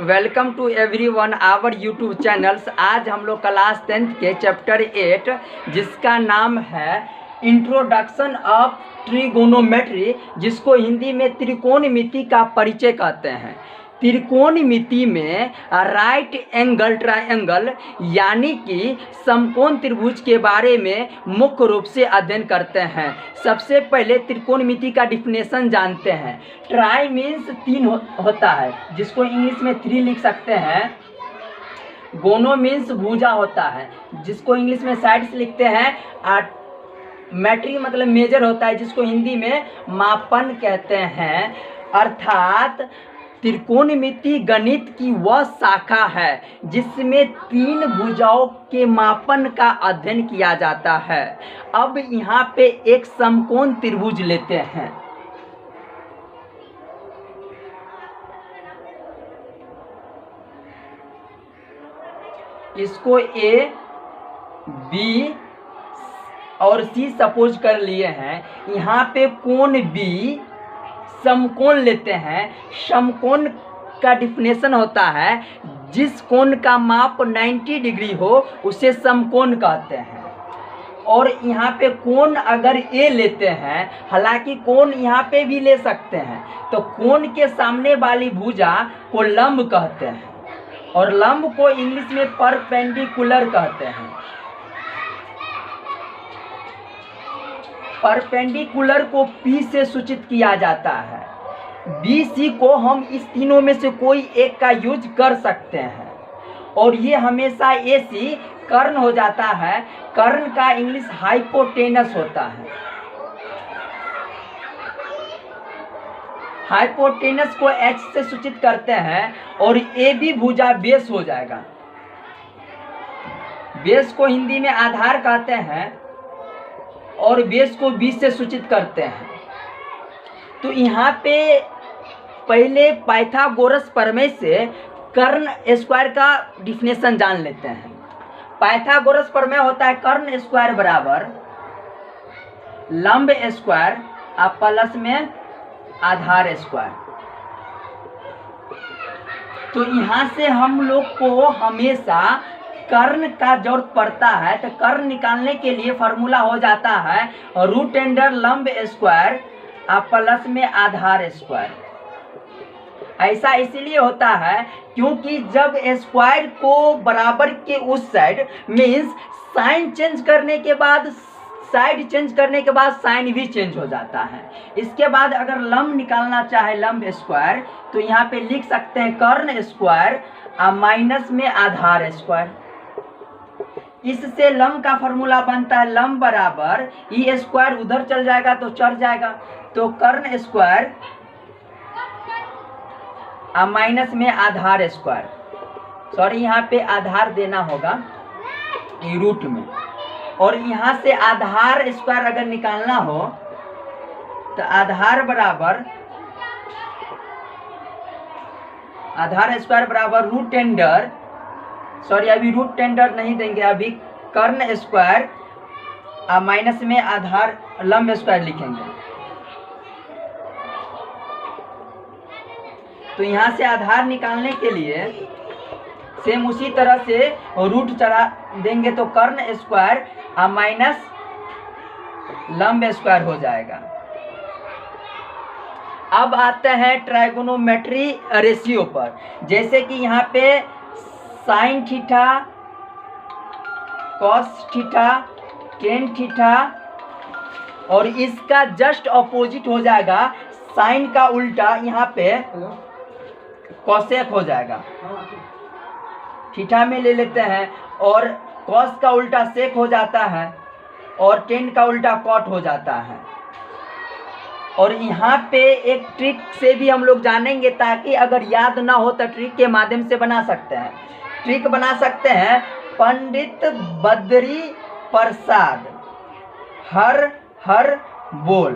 Welcome to everyone our YouTube channels. आज हम लोग क्लास 10th के चैप्टर 8 जिसका नाम है इंट्रोडक्शन ऑफ ट्रिगोनोमेट्री, जिसको हिंदी में त्रिकोणमिति का परिचय कहते हैं। त्रिकोणमिति में राइट एंगल ट्रायंगल यानी कि समकोण त्रिभुज के बारे में मुख्य रूप से अध्ययन करते हैं। सबसे पहले त्रिकोणमिति का डिफिनेशन जानते हैं। ट्राई मीन्स तीन होता है, जिसको इंग्लिश में 3 लिख सकते हैं। गोनो मीन्स भुजा होता है, जिसको इंग्लिश में साइड्स लिखते हैं। मैट्री मतलब मेजर होता है, जिसको हिंदी में मापन कहते हैं। अर्थात त्रिकोणमिति गणित की वह शाखा है जिसमें 3 भुजाओं के मापन का अध्ययन किया जाता है। अब यहाँ पे एक समकोण त्रिभुज लेते हैं। इसको ए, बी और सी सपोज कर लिए हैं। यहाँ पे कोण बी समकोण लेते हैं। समकोण का डिफिनेशन होता है जिस कोण का माप 90 डिग्री हो उसे समकोण कहते हैं। और यहाँ पे कोण अगर ए लेते हैं, हालांकि कोण यहाँ पे भी ले सकते हैं, तो कोण के सामने वाली भुजा को लंब कहते हैं और लंब को इंग्लिश में परपेंडिकुलर कहते हैं। परपेंडिकुलर को P से सूचित किया जाता है। BC को हम इस तीनों में से कोई एक का यूज कर सकते हैं और ये हमेशा AC कर्ण हो जाता है। कर्ण का इंग्लिश हाइपोटेनस होता है। हाइपोटेनस को H से सूचित करते हैं और AB भुजा बेस हो जाएगा। बेस को हिंदी में आधार कहते हैं और बेस को 20 से सूचित करते हैं। तो यहाँ पे पहले पाइथागोरस प्रमेय से कर्ण स्क्वायर का डिफिनेशन जान लेते हैं। पाइथागोरस प्रमेय होता है कर्ण स्क्वायर बराबर लंब स्क्वायर और प्लस में आधार स्क्वायर। तो यहाँ से हम लोग को हमेशा कर्ण का जरूरत पड़ता है। तो कर्ण निकालने के लिए फॉर्मूला हो जाता है रूट अंडर लंब स्क्वायर और प्लस में आधार स्क्वायर। ऐसा इसीलिए होता है क्योंकि जब स्क्वायर को बराबर के उस साइड मीन्स साइन चेंज करने के बाद साइड चेंज करने के बाद साइन भी चेंज हो जाता है। इसके बाद अगर लंब निकालना चाहे लंब स्क्वायर, तो यहाँ पे लिख सकते हैं कर्ण स्क्वायर और माइनस में आधार स्क्वायर। इससे लंब का फॉर्मूला बनता है लंब बराबर ई स्क्वायर, उधर चल जाएगा तो चढ़ जाएगा, तो कर्ण स्क्वायर और माइनस में आधार स्क्वायर। सॉरी, यहाँ पे आधार देना होगा रूट में। और यहाँ से आधार स्क्वायर अगर निकालना हो तो आधार स्क्वायर बराबर रूट अंडर, सॉरी अभी रूट अंडर नहीं देंगे, अभी कर्ण स्क्वायर और माइनस में आधार लंब स्क्वायर लिखेंगे। तो यहाँ से आधार निकालने के लिए सेम उसी तरह से रूट चढ़ा देंगे तो कर्ण स्क्वायर और माइनस लंब स्क्वायर हो जाएगा। अब आते हैं ट्राइगोनोमेट्री रेशियो पर। जैसे कि यहाँ पे sine theta, cos theta, tan theta और इसका जस्ट अपोजिट हो जाएगा साइन का उल्टा, यहाँ पे कॉसेक हो जाएगा। थीटा में ले लेते हैं और कॉस का उल्टा सेक हो जाता है और टेन का उल्टा कॉट हो जाता है। और यहाँ पे एक ट्रिक से भी हम लोग जानेंगे, ताकि अगर याद ना हो तो ट्रिक के माध्यम से बना सकते हैं। ट्रिक बना सकते हैं पंडित बद्री प्रसाद हर हर बोल।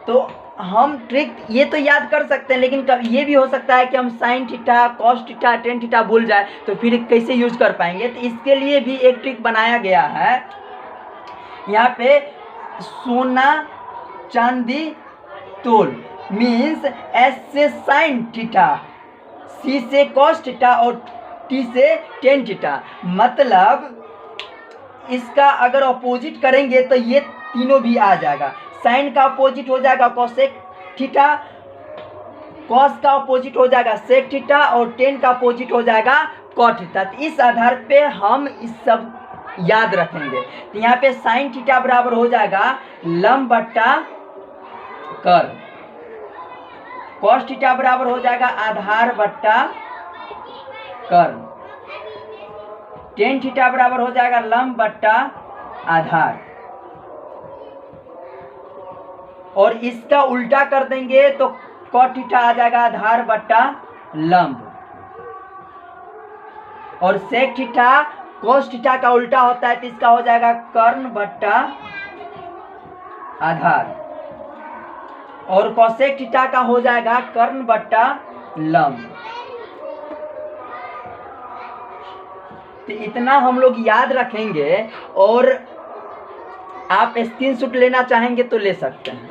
तो हम ट्रिक ये तो याद कर सकते हैं, लेकिन ये भी हो सकता है कि हम sine theta, cos theta, tan theta भूल जाए तो फिर कैसे यूज कर पाएंगे। तो इसके लिए भी एक ट्रिक बनाया गया है। यहाँ पे सोना चांदी तोल मीन्स एस से साइन थीटा, सी से कॉस थीटा और टी से टेन थीटा। मतलब इसका अगर अपोजिट करेंगे तो ये तीनों भी आ जाएगा। साइन का अपोजिट हो जाएगा कोसेक थीटा, कॉस का अपोजिट हो जाएगा सेक थीटा और टेन का अपोजिट हो जाएगा कॉट थीटा। तो इस आधार पे हम इस सब याद रखेंगे। तो यहाँ पे साइन थीटा बराबर हो जाएगा लंब बट्टा कर्व, कॉस थीटा बराबर हो जाएगा आधार बट्टा कर्व, टेन थीटा बराबर हो जाएगा लंब बट्टा आधार, और इसका उल्टा कर देंगे तो कॉट थीटा आ जाएगा आधार बट्टा लंब, और सेक थीटा कोस थीटा का उल्टा होता है तो इसका हो जाएगा कर्ण बट्टा आधार, और कोसेक थीटा का हो जाएगा कर्ण बट्टा लंब। तो इतना हम लोग याद रखेंगे, और आप स्क्रीनशॉट लेना चाहेंगे तो ले सकते हैं।